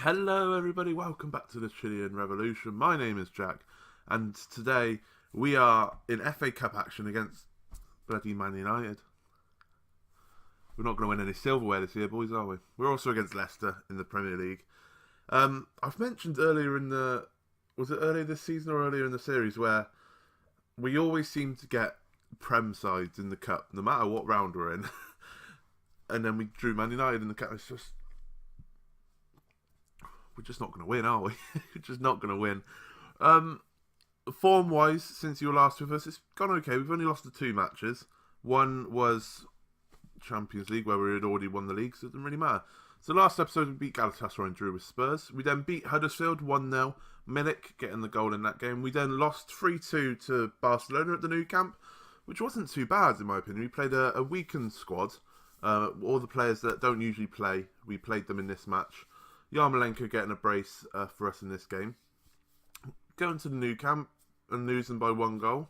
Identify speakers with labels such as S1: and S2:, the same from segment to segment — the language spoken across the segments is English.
S1: Hello everybody, welcome back to the Chilean Revolution. My name is Jack, and today we are in FA Cup action against bloody Man United. We're not going to win any silverware this year, boys, are we? We're also against Leicester in the Premier League. I've mentioned earlier in the... Was it earlier this season or earlier in the series where we always seem to get Prem sides in the Cup, no matter what round we're in. And then we drew Man United in the Cup. It's just... We're just not going to win, are we? We're just not going to win. Form-wise, since you were last with us, it's gone okay. We've only lost the 2 matches. One was Champions League, where we had already won the league, so it didn't really matter. So last episode, we beat Galatasaray and drew with Spurs. We then beat Huddersfield 1-0. Milik getting the goal in that game. We then lost 3-2 to Barcelona at the Nou Camp, which wasn't too bad, in my opinion. We played a weakened squad. All the players that don't usually play, we played them in this match. Yarmolenko getting a brace for us in this game. Going to the Nou Camp and losing by 1 goal.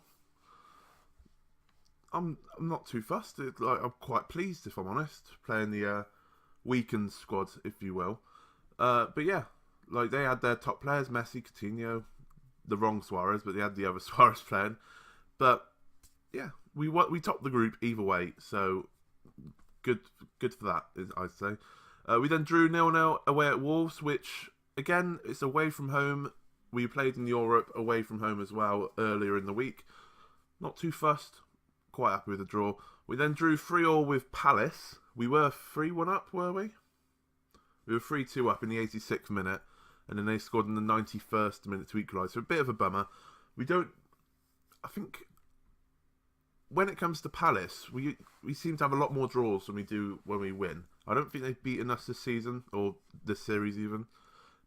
S1: I'm not too fussed. I'm quite pleased, if I'm honest, playing the weakened squad, if you will. But yeah, like they had their top players, Messi, Coutinho, the wrong Suarez, but they had the other Suarez playing. But yeah, we topped the group either way, so good for that, I'd say. We then drew 0-0 away at Wolves, which, again, it's away from home. We played in Europe away from home as well earlier in the week. Not too fussed. Quite happy with the draw. We then drew 3-3 with Palace. We were 3-1 up, were we? We were 3-2 up in the 86th minute, and then they scored in the 91st minute to equalise. So a bit of a bummer. I think when it comes to Palace, we seem to have a lot more draws than we do when we win. I don't think they've beaten us this season, or this series even,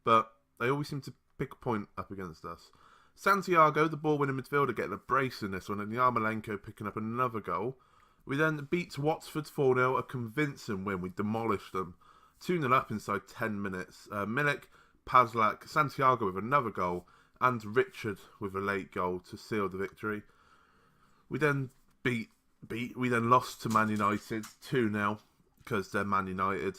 S1: but they always seem to pick a point up against us. Santiago, the ball-winning midfielder, getting a brace in this one, and Yarmolenko picking up another goal. We then beat Watford 4-0, a convincing win. We demolished them. 2-0 up inside 10 minutes. Milik, Pazlak, Santiago with another goal, and Richard with a late goal to seal the victory. We then we then lost to Man United 2-0 because they're Man United.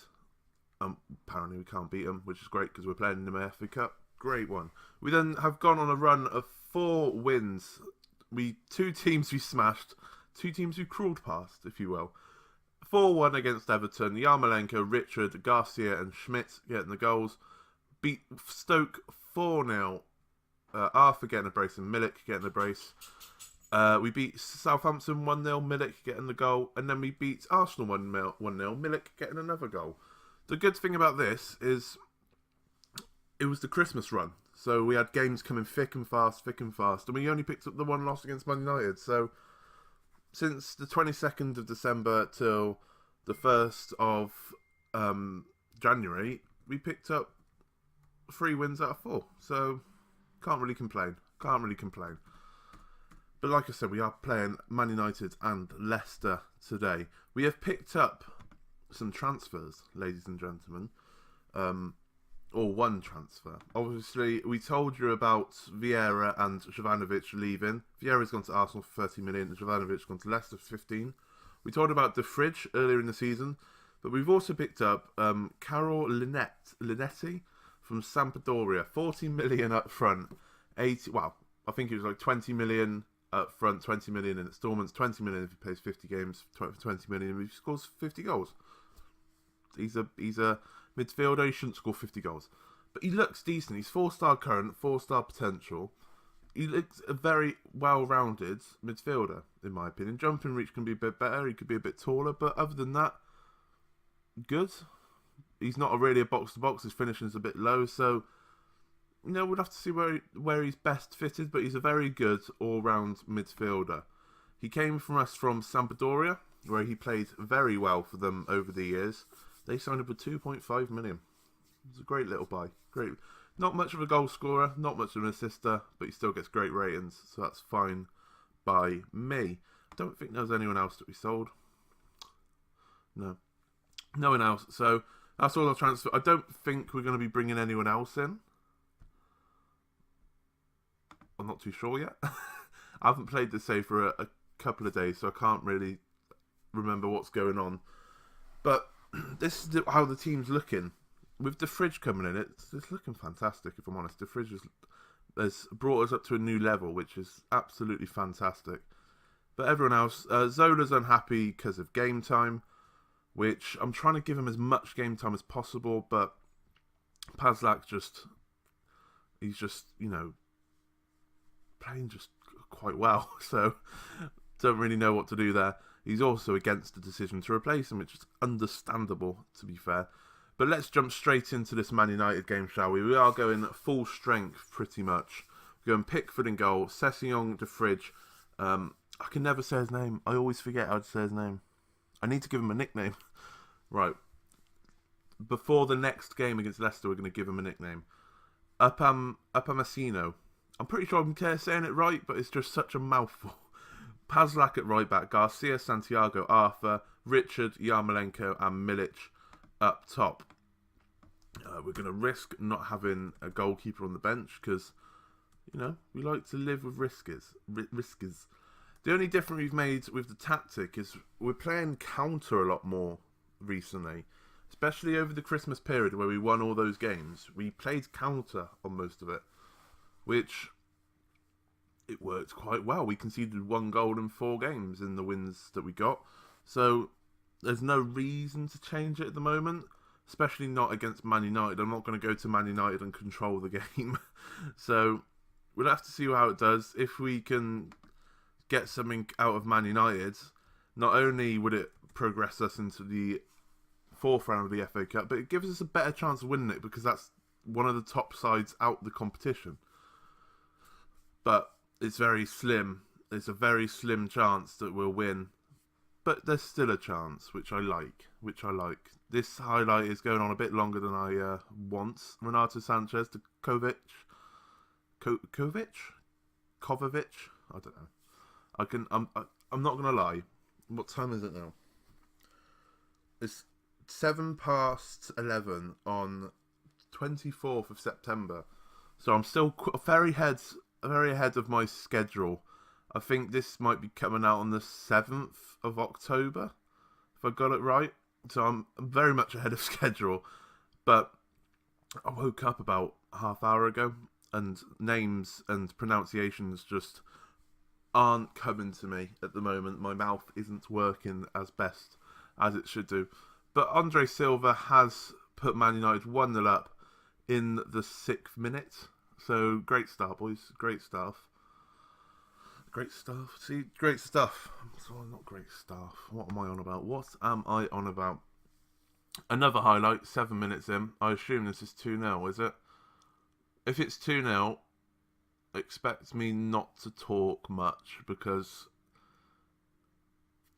S1: Apparently we can't beat them, which is great because we're playing in the FA Cup. Great one. We then have gone on a run of 4 wins. 2 teams we smashed, 2 teams we crawled past, if you will. 4-1 against Everton. Yarmolenko, Richard, Garcia and Schmidt getting the goals. Beat Stoke 4-0. Arthur getting a brace and Milik getting a brace. We beat Southampton 1-0, Milik getting the goal, and then we beat Arsenal 1-0, Milik getting another goal. The good thing about this is it was the Christmas run, so we had games coming thick and fast, and we only picked up the 1 loss against Man United. So since the 22nd of December till the 1st of January, we picked up 3 wins out of 4. So can't really complain. But like I said, we are playing Man United and Leicester today. We have picked up some transfers, ladies and gentlemen. Or 1 transfer. Obviously, we told you about Vieira and Jovanovic leaving. Vieira's gone to Arsenal for 30 million and Jovanovic's gone to Leicester for 15. We told about De Fridge earlier in the season. But we've also picked up Carol Linetti from Sampdoria. 40 million up front. I think it was like 20 million up front, 20 million in installments, 20 million if he plays 50 games, 20 million if he scores 50 goals. He's a midfielder, he shouldn't score 50 goals. But he looks decent. He's 4-star current, 4-star potential. He looks a very well-rounded midfielder, in my opinion. Jumping reach can be a bit better, he could be a bit taller, but other than that, good. He's not really a box-to-box, his finishing's a bit low, so we'll have to see where he's best fitted, but he's a very good all-round midfielder. He came from us from Sampdoria, where he played very well for them over the years. They signed up with 2.5 million. It's a great little buy. Great. Not much of a goal scorer, not much of an assister, but he still gets great ratings, so that's fine by me. I don't think there's anyone else that we sold. No one else. So that's all our transfer. I don't think we're going to be bringing anyone else in. I'm not too sure yet. I haven't played this save for a couple of days, so I can't really remember what's going on. But this is how the team's looking. with the fridge coming in, it's looking fantastic. If I'm honest, the fridge has brought us up to a new level, which is absolutely fantastic. But everyone else, Zola's unhappy because of game time, which I'm trying to give him as much game time as possible, but Pazlak he's just, playing just quite well, so don't really know what to do there. He's also against the decision to replace him, which is understandable, to be fair. But let's jump straight into this Man United game, shall we? We are going full strength, pretty much. We're going Pickford in goal, Sessegnon, De Fridge. I can never say his name. I always forget how to say his name. I need to give him a nickname. Right. Before the next game against Leicester, we're going to give him a nickname. Upamecano. I'm pretty sure I'm saying it right, but it's just such a mouthful. Pazlak at right back, Garcia, Santiago, Arthur, Richard, Yarmolenko, and Milic up top. We're going to risk not having a goalkeeper on the bench because, we like to live with riskers. The only difference we've made with the tactic is we're playing counter a lot more recently, especially over the Christmas period where we won all those games. We played counter on most of it, which it worked quite well. We conceded 1 goal in 4 games in the wins that we got. So there's no reason to change it at the moment, especially not against Man United. I'm not going to go to Man United and control the game. So we'll have to see how it does. If we can get something out of Man United, not only would it progress us into the 4th round of the FA Cup, but it gives us a better chance of winning it because that's one of the top sides out the competition. But it's very slim. It's a very slim chance that we'll win. But there's still a chance, which I like. This highlight is going on a bit longer than I want. Renato Sanchez to Kovacic. I don't know. I'm not gonna lie. What time is it now? It's 11:07 on 24th of September. So I'm still very ahead of my schedule. I think this might be coming out on the 7th of October, if I got it right. So I'm very much ahead of schedule. But I woke up about half hour ago, and names and pronunciations just aren't coming to me at the moment. My mouth isn't working as best as it should do. But Andre Silva has put Man United 1-0 up in the 6th minute. So great start, boys. Great stuff. Great stuff. See, great stuff. Sorry, not great stuff. What am I on about? What am I on about? Another highlight, 7 minutes in. I assume this is 2-0, is it? If it's 2-0, expect me not to talk much because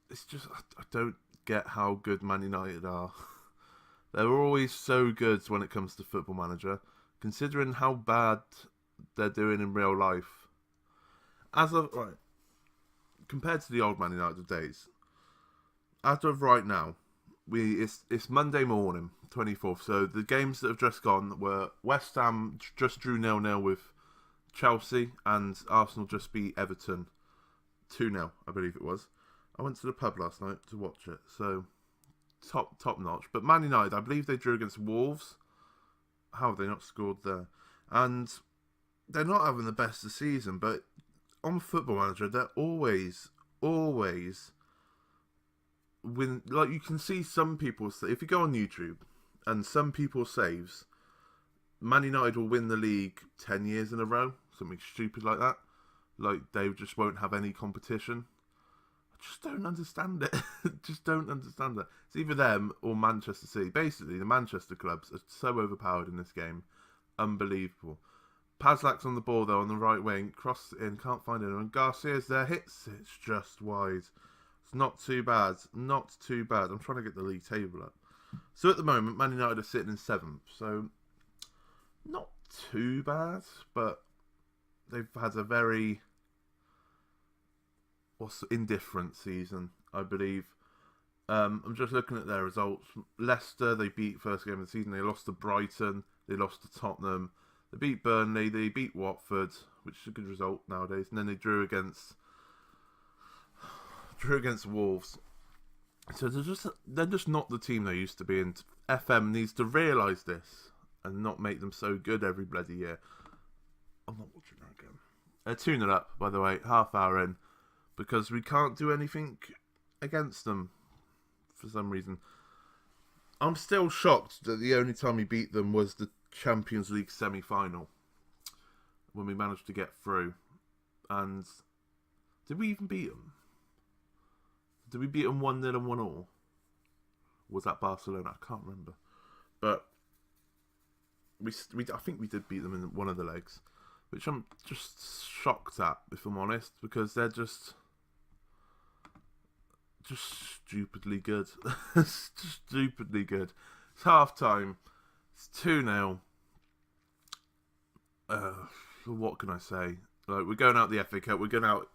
S1: it's just, I don't get how good Man United are. They're always so good when it comes to Football Manager, considering how bad they're doing in real life. Compared to the old Man United days, as of right now, it's Monday morning, 24th. So the games that have just gone were West Ham just drew 0-0 with Chelsea, and Arsenal just beat Everton 2-0, I believe it was. I went to the pub last night to watch it, so top notch. But Man United, I believe they drew against Wolves. How have they not scored there? And they're not having the best of the season, but on Football Manager, they're always win. Like, you can see some people say, if you go on YouTube and some people saves, Man United will win the league 10 years in a row, something stupid like that. Like, they just won't have any competition. I just don't understand it. Just don't understand it. It's either them or Manchester City. Basically, the Manchester clubs are so overpowered in this game. Unbelievable. Pazlak's on the ball, though, on the right wing. Crosses it in, can't find anyone. Garcia's there, hits it just wide. It's not too bad. Not too bad. I'm trying to get the league table up. So at the moment, Man United are sitting in 7th. So not too bad, but they've had a very indifferent season, I believe. I'm just looking at their results. Leicester, they beat first game of the season. They lost to Brighton. They lost to Tottenham. They beat Burnley. They beat Watford, which is a good result nowadays. And then they drew against Wolves. So they're just not the team they used to be, and FM needs to realise this and not make them so good every bloody year. I'm not watching that again. Tune it up, by the way, half hour in, because we can't do anything against them for some reason. I'm still shocked that the only time we beat them was the Champions League semi-final, when we managed to get through. And did we even beat them? Did we beat them 1-0 and 1-1? Was that Barcelona? I can't remember. But I think we did beat them in one of the legs, which I'm just shocked at, if I'm honest, because they're just stupidly good. Just stupidly good. It's half time. It's 2-0. What can I say? Like, we're going out the FA Cup. We're going out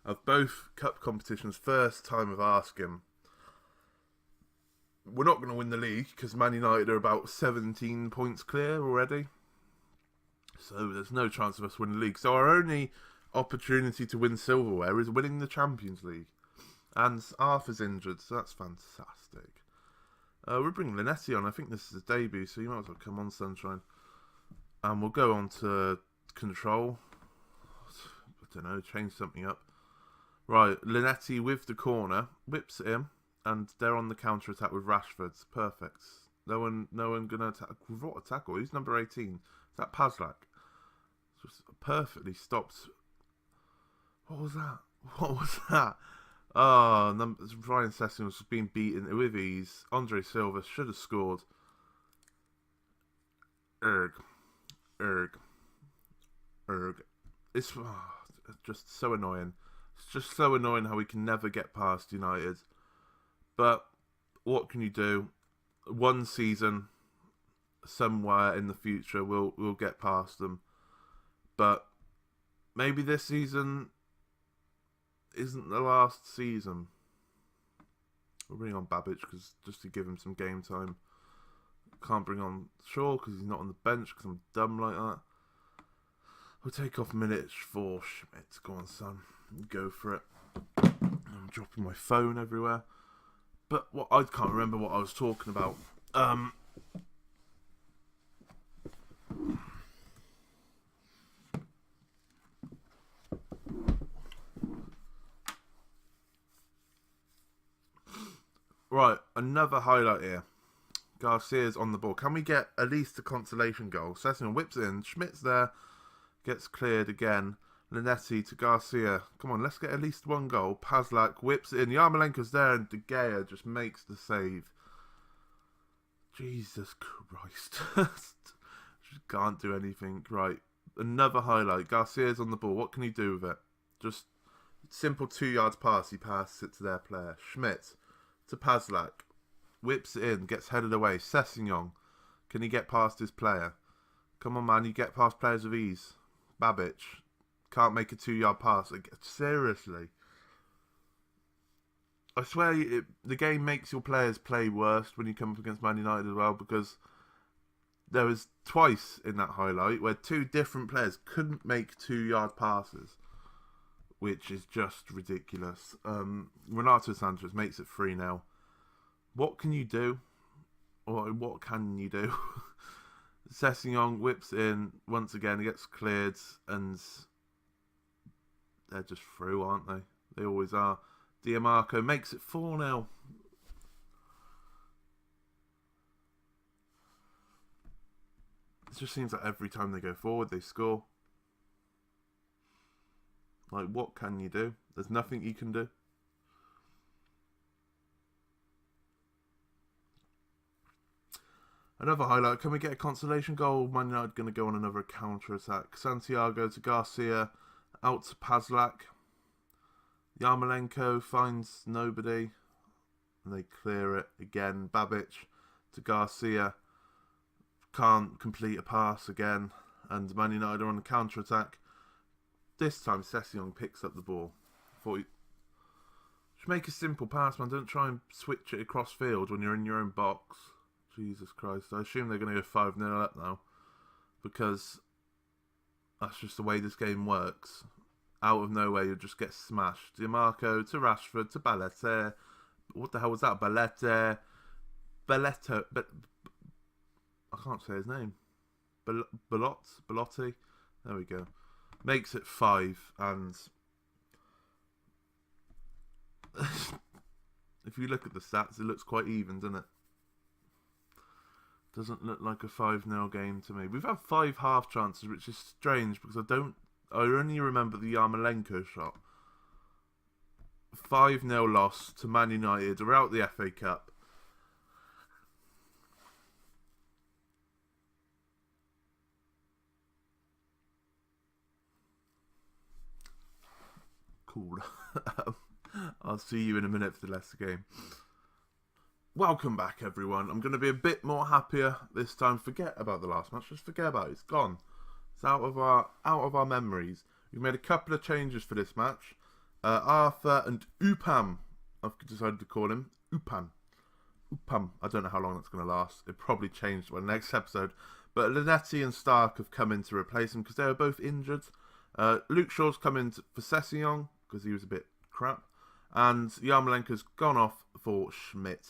S1: of both cup competitions. First time of asking. We're not going to win the league because Man United are about 17 points clear already. So there's no chance of us winning the league. So our only opportunity to win silverware is winning the Champions League. And Arthur's injured, so that's fantastic. We're bringing Linetti on. I think this is his debut, so you might as well come on, Sunshine. And we'll go on to control. I don't know, change something up. Right, Linetti with the corner, whips it in, and they're on the counter attack with Rashford. Perfect. No one gonna attack. What a tackle! Who's number 18? Is that Pazlak? Just perfectly stopped. What was that? Oh, Ryan Sessegnon was being beaten with ease. Andre Silva should have scored. Erg. It's just so annoying. It's just so annoying how we can never get past United. But what can you do? One season, somewhere in the future, we'll get past them. But maybe this season isn't the last season. We'll bring on Babic just to give him some game time. Can't bring on Shaw because he's not on the bench because I'm dumb like that. We'll take off minutes for Schmidt. Go on, son. Go for it. I'm dropping my phone everywhere. But I can't remember what I was talking about. Right, another highlight here. Garcia's on the ball. Can we get at least a consolation goal? Sessegnon whips it in. Schmidt's there. Gets cleared again. Linetti to Garcia. Come on, let's get at least one goal. Pazlak whips it in. Yarmolenko's there and De Gea just makes the save. Jesus Christ. Just can't do anything. Right, another highlight. Garcia's on the ball. What can he do with it? Just simple 2 yards pass. He passes it to their player. Schmidt to Pazlak. Whips it in. Gets headed away. Sessegnon. Can he get past his player? Come on, man. You get past players with ease. Babic. Can't make a 2 yard pass. Seriously. I swear the game makes your players play worse when you come up against Man United as well, because there was twice in that highlight where 2 different players couldn't make 2 yard passes, which is just ridiculous. Renato Sanchez makes it 3-0. What can you do? Or what can you do? Sessegnon whips in once again. He gets cleared, and they're just through, aren't they? They always are. Diamarco makes it 4-0. It just seems like every time they go forward, they score. Like, what can you do? There's nothing you can do. Another highlight. Can we get a consolation goal? Man United going to go on another counter-attack. Santiago to Garcia. Out to Pazlak. Yarmolenko finds nobody. And they clear it again. Babic to Garcia. Can't complete a pass again. And Man United are on the counter-attack. This time Sessegnon picks up the ball. Just make a simple pass, man. Don't try and switch it across field when you're in your own box. Jesus Christ. I assume they're going to go 5-0 up now, because that's just the way this game works. Out of nowhere, you'll just get smashed. Diamarco to Rashford to Ballester. what the hell was that? Balletto. But I can't say his name. Belotti. There we go. Makes it 5, and if you look at the stats, it looks quite even, doesn't it? Doesn't look like a 5-0 game to me. We've had 5 half chances, which is strange because I only remember the Yarmolenko shot. 5-0 loss to Man United. We're out the FA Cup. Cool. I'll see you in a minute for the Leicester game. Welcome back, everyone. I'm going to be a bit more happier this time. Forget about the last match. Just forget about it. It's gone. It's out of our memories. We've made a couple of changes for this match. Arthur and Upam, I've decided to call him Upam. I don't know how long that's going to last. It probably changed by the next episode. But Linetti and Stark have come in to replace him because they were both injured. Luke Shaw's come in for Sessegnon because he was a bit crap. And Yarmolenko's gone off for Schmidt.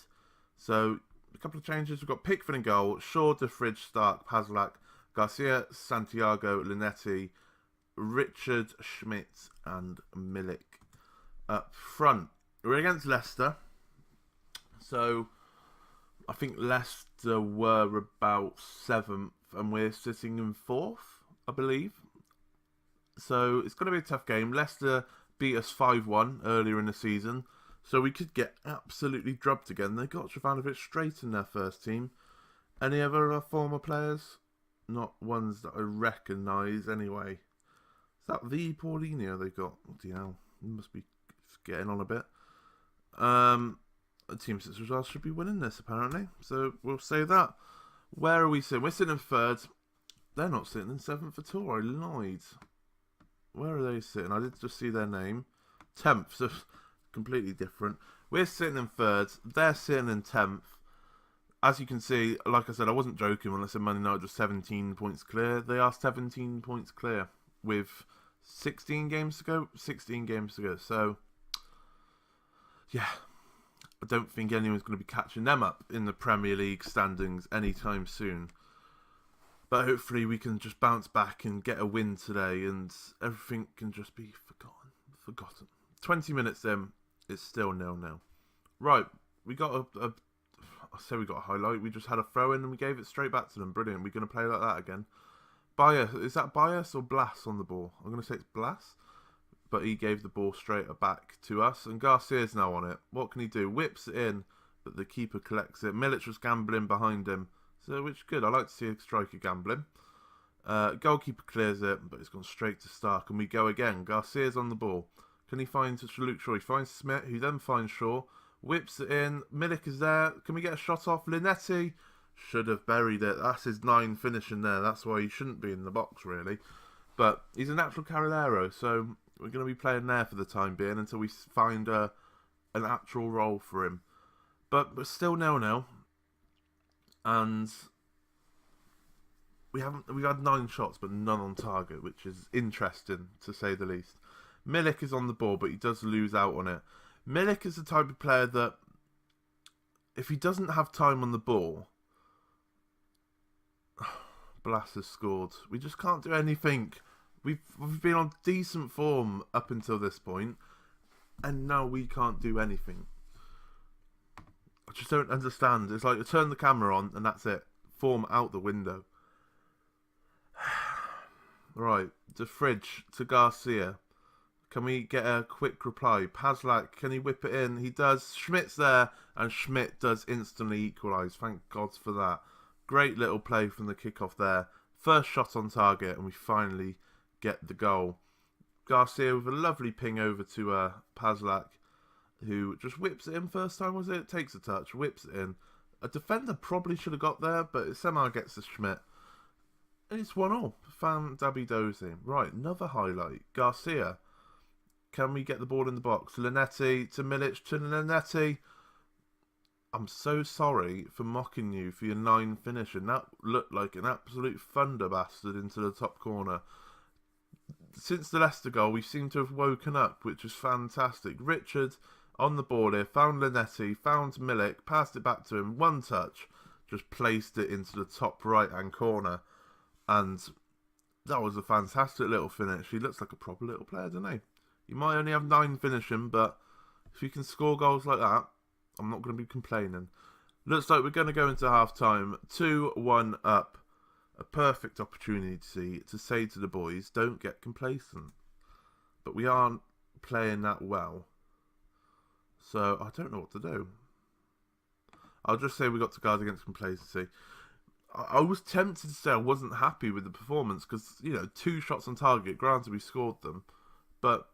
S1: So, a couple of changes. We've got Pickford in goal, Shaw, De Fridge, Stark, Paslak, Garcia, Santiago, Linetti, Richard, Schmidt, and Milik up front. We're against Leicester. So, I think Leicester were about 7th, and we're sitting in 4th, I believe. So, it's going to be a tough game. Leicester beat us 5-1 earlier in the season. So we could get absolutely drubbed again. They got Jovanovic straight in their first team. Any other former players? Not ones that I recognise anyway. Is that the Paulinho they got? What the hell? Must be getting on a bit. Team 6 results should be winning this apparently. So we'll say that. Where are we sitting? We're sitting in 3rd. They're not sitting in 7th at all. I lied. Where are they sitting? I did just see their name. 10th. So completely different. We're sitting in 3rd. They're sitting in 10th. As you can see, like I said, I wasn't joking when I said Man United was 17 points clear. They are 17 points clear with 16 games to go. 16 games to go. So, yeah. I don't think anyone's going to be catching them up in the Premier League standings anytime soon. But hopefully we can just bounce back and get a win today and everything can just be forgotten. 20 minutes in. It's still 0-0. Right, we got I say we got a highlight. We just had a throw in and we gave it straight back to them. Brilliant. We're going to play like that again. Bias, is that Bias or Blas on the ball? I'm going to say it's Blas. But he gave the ball straight back to us. And Garcia's now on it. What can he do? Whips it in, but the keeper collects it. Milic was gambling behind him. So, which is good. I like to see a striker gambling. Goalkeeper clears it, but it's gone straight to Stark. And we go again. Garcia's on the ball. Can he find Luke Shaw? He finds Smith, who then finds Shaw. Whips it in. Milik is there. Can we get a shot off? Linetti should have buried it. That's his 9 finishing there. That's why he shouldn't be in the box, really. But he's a natural Carrilero, so we're going to be playing there for the time being until we find an actual role for him. But we're still 0-0. And we've had 9 shots, but none on target, which is interesting, to say the least. Milik is on the ball, but he does lose out on it. Milik is the type of player that, if he doesn't have time on the ball, Blas has scored. We just can't do anything. We've been on decent form up until this point, and now we can't do anything. I just don't understand. It's like you turn the camera on, and that's it. Form out the window. Right, De Fridge to Garcia. Can we get a quick reply? Paslak, can he whip it in? He does. Schmidt's there, and Schmidt does instantly equalise. Thank God for that. Great little play from the kickoff there. First shot on target, and we finally get the goal. Garcia with a lovely ping over to Paslak, who just whips it in first time, was it? Takes a touch, whips it in. A defender probably should have got there, but it somehow gets to Schmidt. And it's 1-0. Fan Dabby Dozy. Right, another highlight. Garcia. Can we get the ball in the box? Linetti to Milic to Linetti. I'm so sorry for mocking you for your 9 finishing. That looked like an absolute thunder bastard into the top corner. Since the Leicester goal, we seem to have woken up, which is fantastic. Richard on the ball here, found Linetti, found Milik, passed it back to him, one touch, just placed it into the top right-hand corner, and that was a fantastic little finish. He looks like a proper little player, doesn't he? He might only have 9 finishing, but if you can score goals like that, I'm not going to be complaining. Looks like we're going to go into half-time, 2-1 up. A perfect opportunity to say to the boys, don't get complacent. But we aren't playing that well. So, I don't know what to do. I'll just say we got to guard against complacency. I was tempted to say I wasn't happy with the performance because, 2 shots on target, granted we scored them. But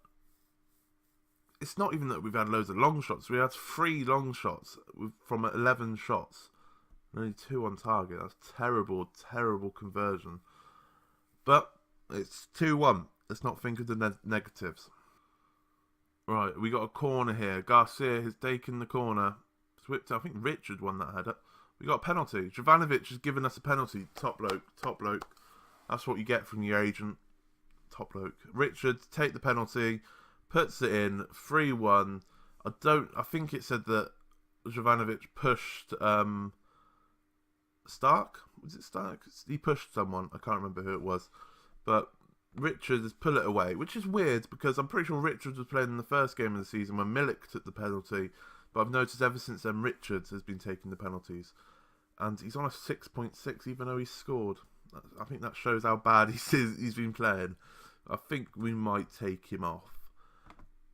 S1: it's not even that we've had loads of long shots. We had 3 long shots from 11 shots. Only 2 on target. That's terrible, terrible conversion. But it's 2-1. Let's not think of the negatives. Right, we got a corner here. Garcia has taken the corner. Whipped. I think Richard won that header. We got a penalty. Jovanovic has given us a penalty. Top bloke, top bloke. That's what you get from your agent. Top bloke. Richard take the penalty, puts it in. 3-1. I think it said that Jovanovic pushed Stark. Was it Stark? He pushed someone. I can't remember who it was. But Richard has pulled it away, which is weird because I'm pretty sure Richard was playing in the first game of the season when Milik took the penalty. But I've noticed ever since then Richards has been taking the penalties. And he's on a 6.6 even though he's scored. I think that shows how bad he's been playing. I think we might take him off.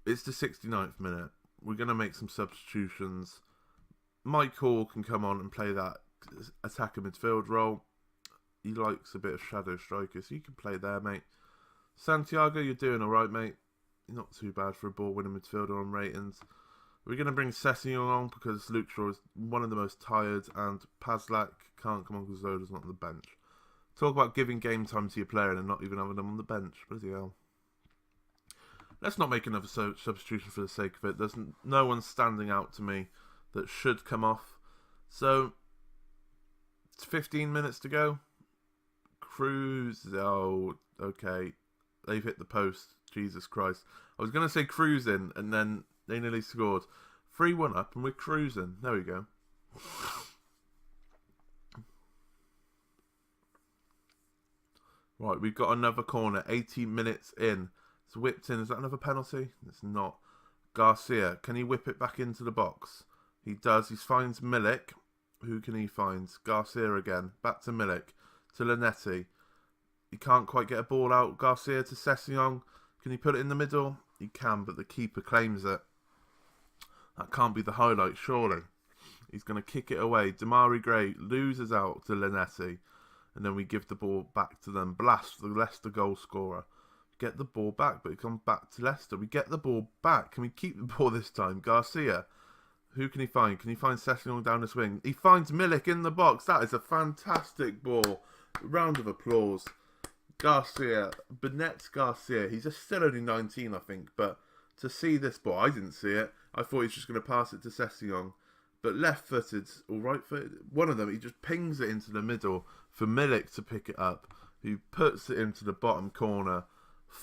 S1: It's the 69th minute. We're going to make some substitutions. Mike Hall can come on and play that attacker midfield role. He likes a bit of shadow striker, so you can play there, mate. Santiago, you're doing alright, mate. You're not too bad for a ball-winning midfielder on ratings. We're going to bring Sessignon along because Luke Shaw is one of the most tired and Pazlak can't come on because Zola's not on the bench. Talk about giving game time to your player and not even having them on the bench. Bloody hell. Let's not make another substitution for the sake of it. There's no one standing out to me that should come off. So, it's 15 minutes to go. Cruz. Oh, okay. They've hit the post. Jesus Christ. I was going to say cruising, and then they nearly scored. 3-1 up, and we're cruising. There we go. Right, we've got another corner. 18 minutes in. It's whipped in. Is that another penalty? It's not. Garcia. Can he whip it back into the box? He does. He finds Milik. Who can he find? Garcia again. Back to Milik. To Linetti. He can't quite get a ball out. Garcia to Sessignon. Can he put it in the middle? He can, but the keeper claims it. That can't be the highlight, surely. He's going to kick it away. Damari Gray loses out to Linetti. And then we give the ball back to them. Blast, the Leicester goal scorer. Get the ball back, but it comes back to Leicester. We get the ball back. Can we keep the ball this time? Garcia. Who can he find? Can he find Sessignon down the swing? He finds Milik in the box. That is a fantastic ball. Round of applause. Garcia. Benet Garcia. He's still only 19, I think. But to see this ball, I didn't see it. I thought he was just going to pass it to Sessignon. But left-footed or right-footed, one of them, he just pings it into the middle for Milik to pick it up. Who puts it into the bottom corner.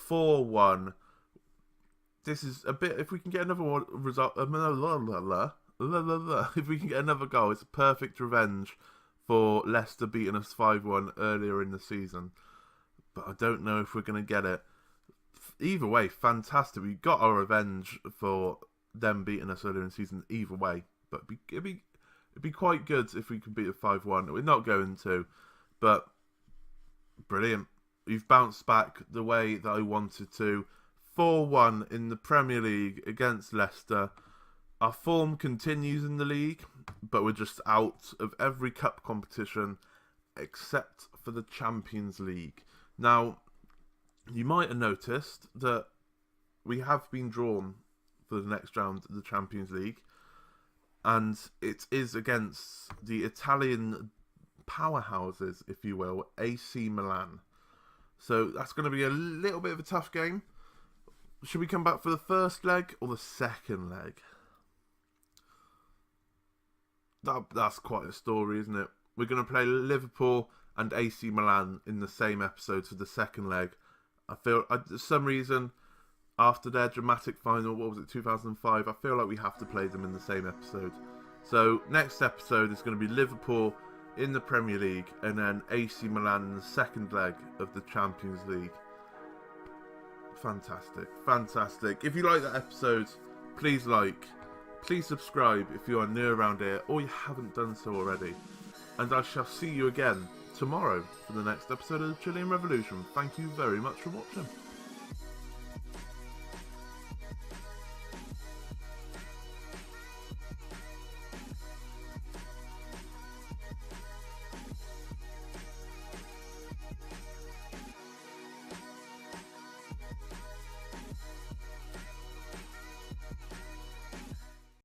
S1: 4-1. This is a bit, if we can get another result, if we can get another goal, it's a perfect revenge for Leicester beating us 5-1 earlier in the season. But I don't know if we're going to get it. Either way, fantastic. We got our revenge for them beating us earlier in the season, either way. But it'd be quite good if we could beat it 5-1. We're not going to, but brilliant. We've bounced back the way that I wanted to. 4-1 in the Premier League against Leicester. Our form continues in the league, but we're just out of every cup competition except for the Champions League. Now, you might have noticed that we have been drawn for the next round of the Champions League, and it is against the Italian powerhouses, if you will, AC Milan. So that's going to be a little bit of a tough game. Should we come back for the first leg or the second leg? That's quite a story, isn't it? We're going to play Liverpool and AC Milan in the same episode for the second leg. I feel, for some reason, after their dramatic final, what was it, 2005, I feel like we have to play them in the same episode. So next episode is going to be Liverpool in the Premier League, and then AC Milan in the second leg of the Champions League. Fantastic, fantastic. If you like that episode, please subscribe if you are new around here, or you haven't done so already. And I shall see you again tomorrow for the next episode of the Chilean Revolution. Thank you very much for watching.